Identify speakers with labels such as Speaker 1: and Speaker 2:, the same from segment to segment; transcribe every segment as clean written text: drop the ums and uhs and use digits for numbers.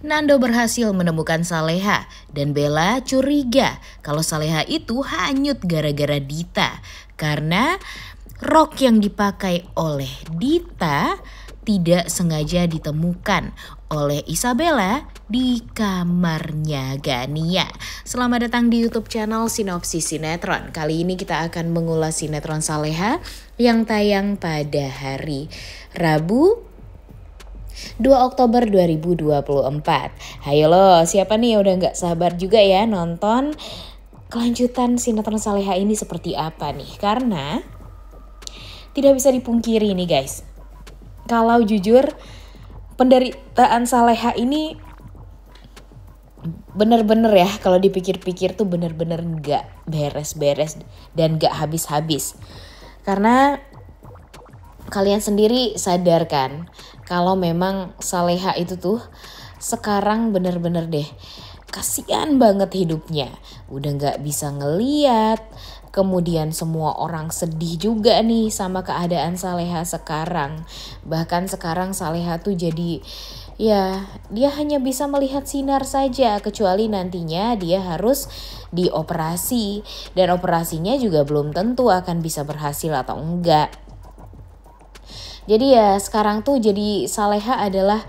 Speaker 1: Nando berhasil menemukan Saleha dan Bella curiga kalau Saleha itu hanyut gara-gara Dita. Karena rok yang dipakai oleh Dita tidak sengaja ditemukan oleh Isabella di kamarnya Gania. Selamat datang di YouTube channel Sinopsis Sinetron. Kali ini kita akan mengulas sinetron Saleha yang tayang pada hari Rabu 2 Oktober 2024. Hayo lo, siapa nih yang udah gak sabar juga ya nonton kelanjutan sinetron Saleha ini seperti apa nih? Karena tidak bisa dipungkiri nih guys, kalau jujur penderitaan Saleha ini bener-bener ya, kalau dipikir-pikir tuh bener-bener gak beres-beres dan gak habis-habis. Karena kalian sendiri sadar kan kalau memang Saleha itu tuh sekarang bener-bener deh kasihan banget hidupnya. Udah gak bisa ngeliat. Kemudian semua orang sedih juga nih sama keadaan Saleha sekarang. Bahkan sekarang Saleha tuh jadi ya dia hanya bisa melihat sinar saja. Kecuali nantinya dia harus dioperasi. Dan operasinya juga belum tentu akan bisa berhasil atau enggak. Jadi ya sekarang tuh jadi Saleha adalah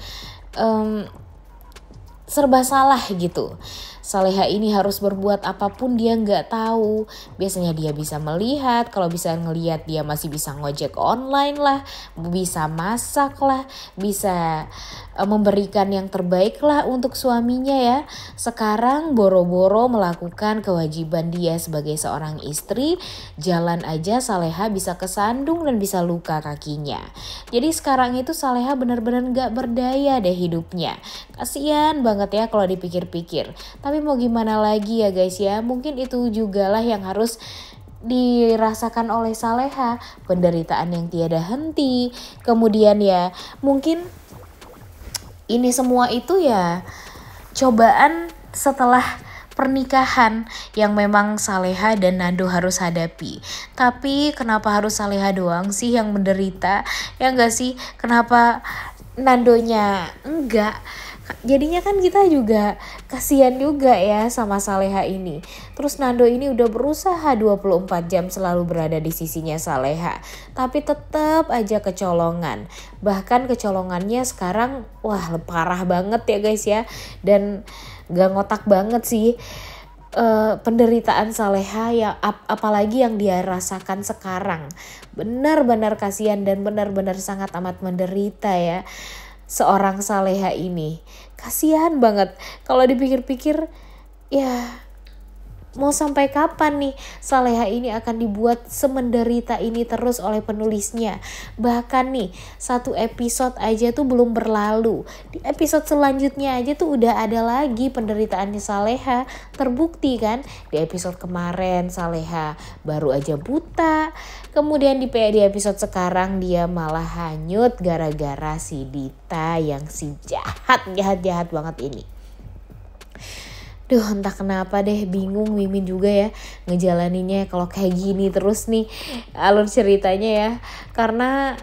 Speaker 1: serba salah gitu. Saleha ini harus berbuat apapun dia nggak tahu. Biasanya dia bisa melihat, kalau bisa ngelihat dia masih bisa ngojek online lah, bisa masak lah, bisa memberikan yang terbaik lah untuk suaminya ya. Sekarang boro-boro melakukan kewajiban dia sebagai seorang istri, jalan aja Saleha bisa kesandung dan bisa luka kakinya. Jadi sekarang itu Saleha benar-benar nggak berdaya deh hidupnya. Kasian banget ya kalau dipikir-pikir. Tapi mau gimana lagi ya guys ya, mungkin itu juga lah yang harus dirasakan oleh Saleha, penderitaan yang tiada henti. Kemudian ya mungkin ini semua itu ya cobaan setelah pernikahan yang memang Saleha dan Nando harus hadapi. Tapi kenapa harus Saleha doang sih yang menderita? Ya enggak sih? Kenapa Nandonya enggak? Jadinya kan kita juga kasihan juga ya sama Saleha ini. Terus Nando ini udah berusaha 24 jam selalu berada di sisinya Saleha. Tapi tetap aja kecolongan. Bahkan kecolongannya sekarang wah parah banget ya guys ya. Dan gak ngotak banget sih penderitaan Saleha ya, apalagi yang dia rasakan sekarang. Benar-benar kasihan dan benar-benar sangat amat menderita ya seorang Saleha ini. Kasihan banget kalau dipikir-pikir ya. Mau sampai kapan nih Saleha ini akan dibuat semenderita ini terus oleh penulisnya. Bahkan nih satu episode aja tuh belum berlalu, di episode selanjutnya aja tuh udah ada lagi penderitaannya Saleha. Terbukti kan di episode kemarin Saleha baru aja buta. Kemudian di episode sekarang dia malah hanyut gara-gara si Dita yang si jahat banget ini. Duh entah kenapa deh bingung Mimin juga ya ngejalaninnya kalau kayak gini terus nih alur ceritanya ya. Karena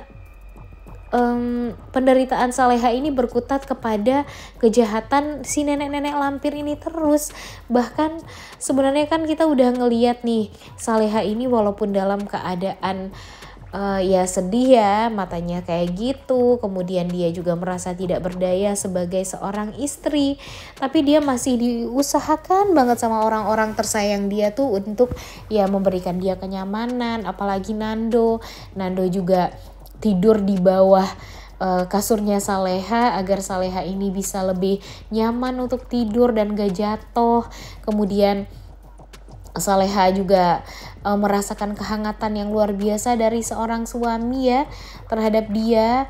Speaker 1: penderitaan Saleha ini berkutat kepada kejahatan si nenek-nenek lampir ini terus. Bahkan sebenarnya kan kita udah ngeliat nih Saleha ini walaupun dalam keadaan ya sedih ya, matanya kayak gitu. Kemudian dia juga merasa tidak berdaya sebagai seorang istri. Tapi dia masih diusahakan banget sama orang-orang tersayang dia tuh untuk ya memberikan dia kenyamanan. Apalagi Nando juga tidur di bawah kasurnya Saleha agar Saleha ini bisa lebih nyaman untuk tidur dan gak jatuh. Kemudian Saleha juga merasakan kehangatan yang luar biasa dari seorang suami ya terhadap dia.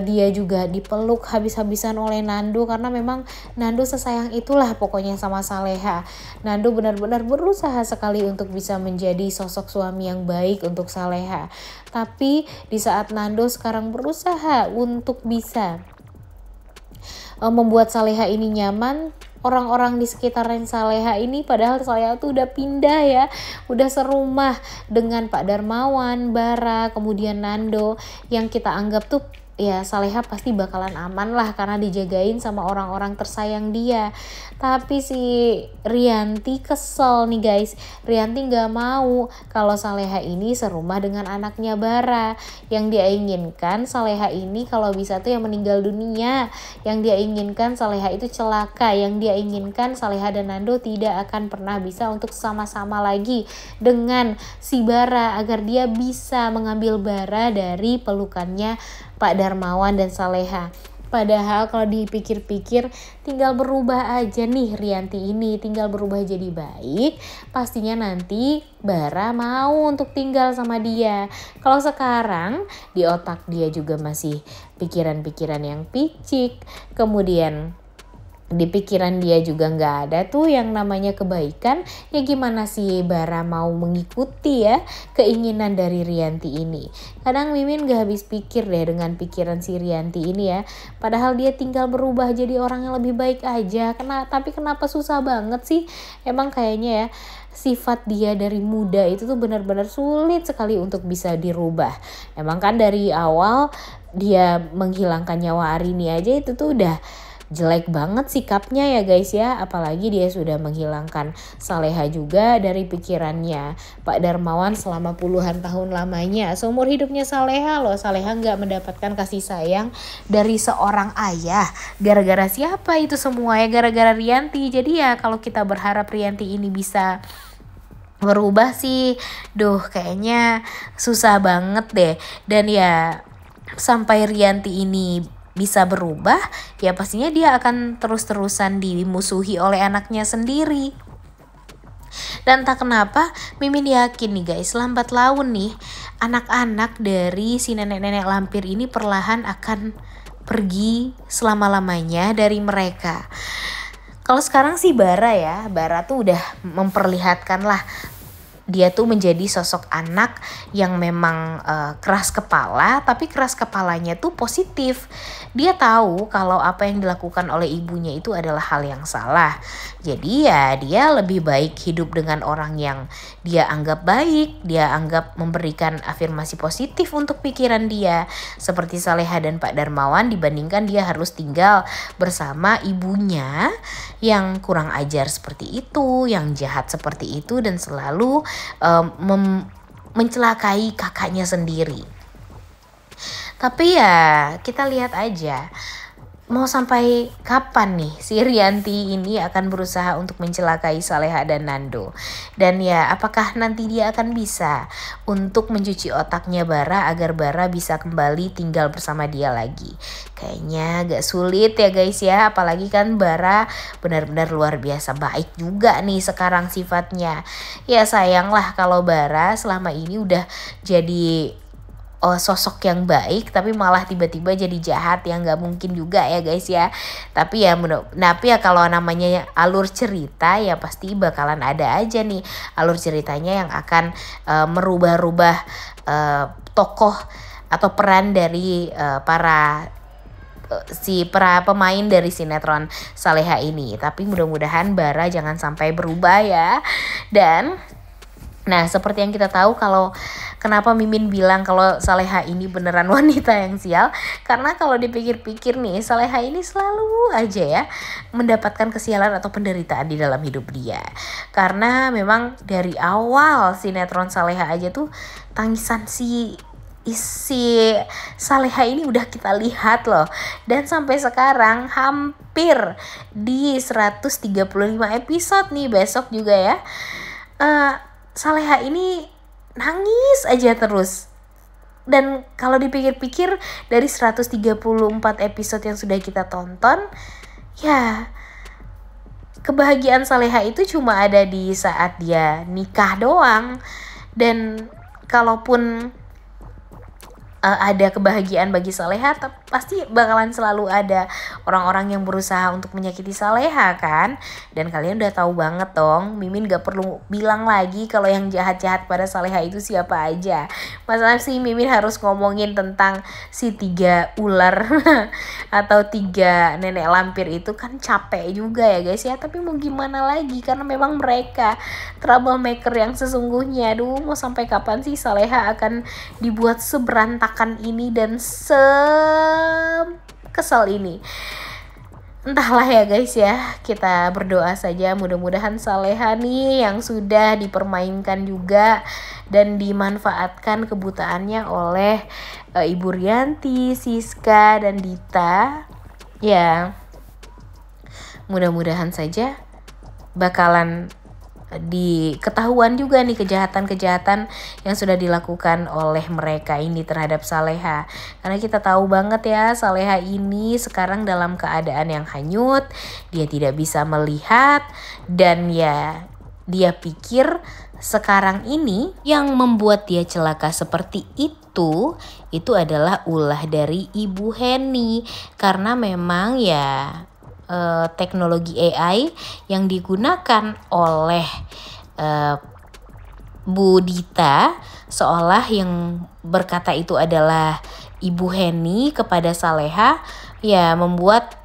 Speaker 1: Dia juga dipeluk habis-habisan oleh Nando karena memang Nando sesayang itulah pokoknya sama Saleha. Nando benar-benar berusaha sekali untuk bisa menjadi sosok suami yang baik untuk Saleha. Tapi di saat Nando sekarang berusaha untuk bisa membuat Saleha ini nyaman, orang-orang di sekitaran Saleha ini, padahal Saleha tuh udah pindah ya, udah serumah dengan Pak Darmawan, Bara, kemudian Nando, yang kita anggap tuh ya Saleha pasti bakalan aman lah karena dijagain sama orang-orang tersayang dia. Tapi si Rianti kesel nih guys. Rianti gak mau kalau Saleha ini serumah dengan anaknya Bara. Yang dia inginkan Saleha ini kalau bisa tuh yang meninggal dunia. Yang dia inginkan Saleha itu celaka. Yang dia inginkan Saleha dan Nando tidak akan pernah bisa untuk sama-sama lagi dengan si Bara, agar dia bisa mengambil Bara dari pelukannya Pak Darmawan dan Saleha. Padahal kalau dipikir-pikir tinggal berubah aja nih Rianti ini, tinggal berubah jadi baik, pastinya nanti Bara mau untuk tinggal sama dia. Kalau sekarang di otak dia juga masih pikiran-pikiran yang picik, kemudian di pikiran dia juga nggak ada tuh yang namanya kebaikan, ya gimana sih Bara mau mengikuti ya keinginan dari Rianti ini. Kadang Mimin gak habis pikir deh dengan pikiran si Rianti ini ya, padahal dia tinggal berubah jadi orang yang lebih baik aja. Tapi kenapa susah banget sih? Emang kayaknya ya sifat dia dari muda itu tuh benar-benar sulit sekali untuk bisa dirubah. Emang kan dari awal dia menghilangkan nyawa Arini aja itu tuh udah jelek banget sikapnya ya guys ya. Apalagi dia sudah menghilangkan Saleha juga dari pikirannya Pak Darmawan selama puluhan tahun lamanya. Seumur hidupnya Saleha loh, Saleha gak mendapatkan kasih sayang dari seorang ayah. Gara-gara siapa itu semua ya? Gara-gara Rianti. Jadi ya kalau kita berharap Rianti ini bisa berubah sih, kayaknya susah banget deh. Dan ya sampai Rianti ini bisa berubah, ya pastinya dia akan terus-terusan dimusuhi oleh anaknya sendiri. Dan tak kenapa Mimin yakin nih guys, lambat laun nih anak-anak dari si nenek-nenek lampir ini perlahan akan pergi selama-lamanya dari mereka. Kalau sekarang sih Bara tuh udah memperlihatkan lah dia tuh menjadi sosok anak yang memang keras kepala, tapi keras kepalanya tuh positif. Dia tahu kalau apa yang dilakukan oleh ibunya itu adalah hal yang salah. Jadi ya dia lebih baik hidup dengan orang yang dia anggap baik, dia anggap memberikan afirmasi positif untuk pikiran dia. Seperti Saleha dan Pak Darmawan, dibandingkan dia harus tinggal bersama ibunya yang kurang ajar seperti itu, yang jahat seperti itu, dan selalu mencelakai kakaknya sendiri. Tapi ya kita lihat aja mau sampai kapan nih si Rianti ini akan berusaha untuk mencelakai Saleha dan Nando. Dan ya apakah nanti dia akan bisa untuk mencuci otaknya Bara agar Bara bisa kembali tinggal bersama dia lagi. Kayaknya agak sulit ya guys ya, apalagi kan Bara benar-benar luar biasa baik juga nih sekarang sifatnya. Ya sayang lah kalau Bara selama ini udah jadi sosok yang baik tapi malah tiba-tiba jadi jahat, yang nggak mungkin juga ya guys ya. Tapi ya kalau namanya alur cerita ya pasti bakalan ada aja nih alur ceritanya yang akan merubah-rubah tokoh atau peran dari para pemain dari sinetron Saleha ini. Tapi mudah-mudahan Bara jangan sampai berubah ya. Dan nah seperti yang kita tahu, kalau kenapa Mimin bilang kalau Saleha ini beneran wanita yang sial, karena kalau dipikir-pikir nih Saleha ini selalu aja ya mendapatkan kesialan atau penderitaan di dalam hidup dia. Karena memang dari awal sinetron Saleha aja tuh tangisan si Saleha ini udah kita lihat loh. Dan sampai sekarang hampir di 135 episode nih, besok juga ya Saleha ini nangis aja terus. Dan kalau dipikir-pikir dari 134 episode yang sudah kita tonton, ya kebahagiaan Saleha itu cuma ada di saat dia nikah doang. Dan kalaupun ada kebahagiaan bagi Saleha, pasti bakalan selalu ada orang-orang yang berusaha untuk menyakiti Saleha kan. Dan kalian udah tahu banget dong, Mimin gak perlu bilang lagi kalau yang jahat-jahat pada Saleha itu siapa aja. Masalah sih Mimin harus ngomongin tentang si 3 ular atau 3 nenek lampir itu kan capek juga ya guys ya. Tapi mau gimana lagi, karena memang mereka troublemaker yang sesungguhnya. Aduh, mau sampai kapan sih Saleha akan dibuat seberantak berantakan ini dan kesel ini. Entahlah ya guys ya, kita berdoa saja mudah-mudahan Saleha nih yang sudah dipermainkan juga dan dimanfaatkan kebutaannya oleh Ibu Rianti, Siska, dan Dita. Ya, mudah-mudahan saja bakalan diketahuan juga nih kejahatan-kejahatan yang sudah dilakukan oleh mereka ini terhadap Saleha. Karena kita tahu banget ya, Saleha ini sekarang dalam keadaan yang hanyut, dia tidak bisa melihat, dan ya dia pikir sekarang ini yang membuat dia celaka seperti itu adalah ulah dari Ibu Heni. Karena memang ya teknologi AI yang digunakan oleh Bu Dita seolah yang berkata itu adalah Ibu Heni kepada Saleha, ya membuat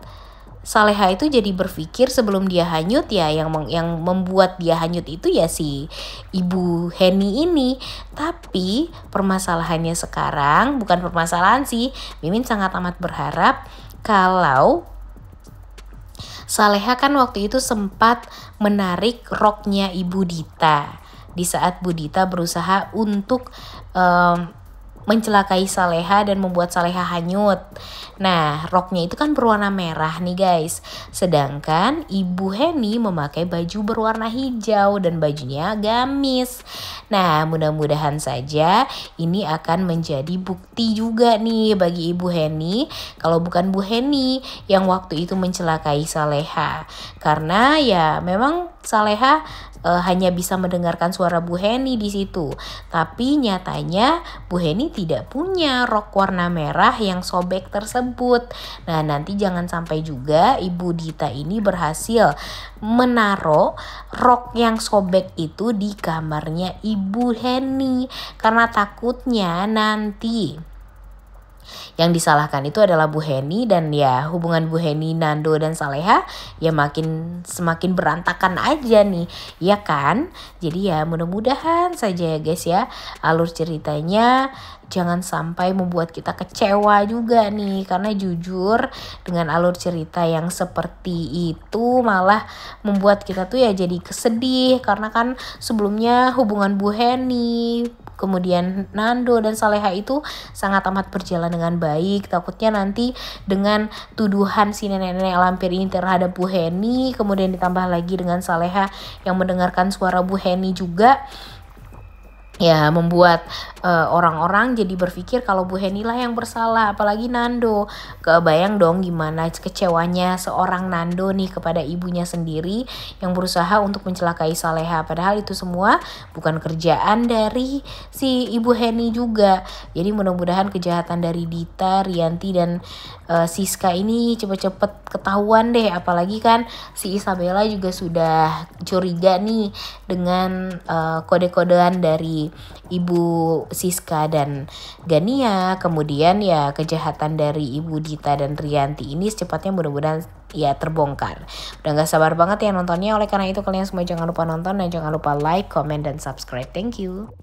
Speaker 1: Saleha itu jadi berpikir sebelum dia hanyut ya yang membuat dia hanyut itu ya si Ibu Heni ini. Tapi permasalahannya sekarang bukan permasalahan sih, Mimin sangat amat berharap kalau Saleha kan waktu itu sempat menarik roknya Ibu Dita di saat Bu Dita berusaha untuk mencelakai Saleha dan membuat Saleha hanyut. Nah, roknya itu kan berwarna merah nih guys. Sedangkan Ibu Heni memakai baju berwarna hijau dan bajunya gamis. Nah, mudah-mudahan saja ini akan menjadi bukti juga nih bagi Ibu Heni kalau bukan Bu Heni yang waktu itu mencelakai Saleha. Karena ya memang Saleha hanya bisa mendengarkan suara Bu Heni di situ. Tapi nyatanya Bu Heni tidak punya rok warna merah yang sobek tersebut. Nah, nanti jangan sampai juga Ibu Dita ini berhasil menaruh rok yang sobek itu di kamarnya Ibu Heni. Karena takutnya nanti yang disalahkan itu adalah Bu Heni, dan ya hubungan Bu Heni, Nando, dan Saleha ya semakin berantakan aja nih, ya kan? Jadi ya mudah-mudahan saja ya guys ya, alur ceritanya jangan sampai membuat kita kecewa juga nih. Karena jujur dengan alur cerita yang seperti itu malah membuat kita tuh ya jadi kesedih. Karena kan sebelumnya hubungan Bu Heni, kemudian Nando dan Saleha itu sangat amat berjalan dengan baik. Takutnya nanti dengan tuduhan si nenek-nenek lampir ini terhadap Bu Heni, kemudian ditambah lagi dengan Saleha yang mendengarkan suara Bu Heni juga, ya membuat orang-orang jadi berpikir kalau Bu Heni lah yang bersalah, apalagi Nando. Kebayang dong gimana kecewanya seorang Nando nih kepada ibunya sendiri yang berusaha untuk mencelakai Saleha. Padahal itu semua bukan kerjaan dari si Ibu Heni juga. Jadi mudah-mudahan kejahatan dari Dita, Rianti, dan Siska ini cepet-cepet ketahuan deh. Apalagi kan si Isabella juga sudah curiga nih dengan kode-kodean dari Ibu Siska dan Gania. Kemudian ya kejahatan dari Ibu Dita dan Rianti ini secepatnya mudah-mudahan ya terbongkar. Udah gak sabar banget ya nontonnya. Oleh karena itu kalian semua jangan lupa nonton dan jangan lupa like, comment, dan subscribe. Thank you.